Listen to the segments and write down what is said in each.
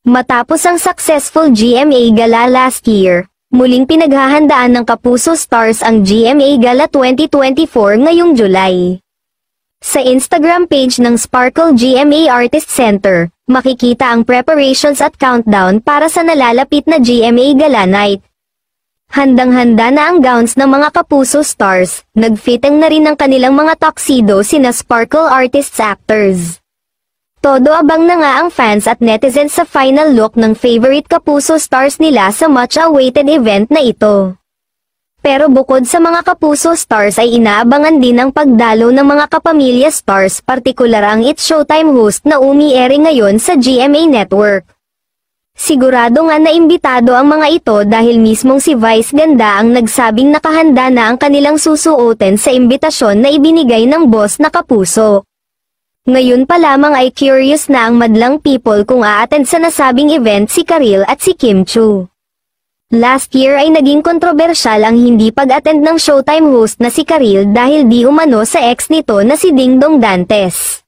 Matapos ang successful GMA Gala last year, muling pinaghahandaan ng Kapuso Stars ang GMA Gala 2024 ngayong July. Sa Instagram page ng Sparkle GMA Artist Center, makikita ang preparations at countdown para sa nalalapit na GMA Gala Night. Handang-handa na ang gowns ng mga Kapuso Stars, nagfitting na rin ang kanilang mga tuxedo sina Sparkle Artists actors. Todo abang na nga ang fans at netizens sa final look ng favorite Kapuso Stars nila sa much-awaited event na ito. Pero bukod sa mga Kapuso Stars ay inaabangan din ang pagdalo ng mga kapamilya stars, partikular ang It's Showtime host na umi-air ngayon sa GMA Network. Sigurado nga na imbitado ang mga ito dahil mismong si Vice Ganda ang nagsabing nakahanda na ang kanilang susuotin sa imbitasyon na ibinigay ng boss na Kapuso. Ngayon pa lamang ay curious na ang madlang people kung a-attend sa nasabing event si Karil at si Kim Chu. Last year ay naging kontrobersyal ang hindi pag-attend ng Showtime host na si Karil dahil di umano sa ex nito na si Dingdong Dantes.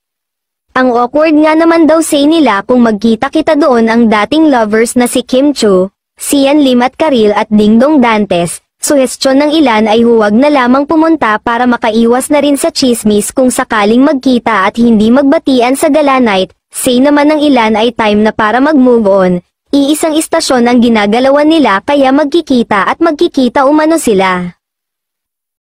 Ang awkward nga naman daw say nila kung magkita-kita doon ang dating lovers na si Kim Chu, Sian Lim at Karil at Dingdong Dantes. Suhestyon ng ilan ay huwag na lamang pumunta para makaiwas na rin sa chismis kung sakaling magkita at hindi magbatian sa gala night. Say naman ng ilan ay time na para mag-move on. Iisang istasyon ang ginagalawan nila kaya magkikita at magkikita umano sila.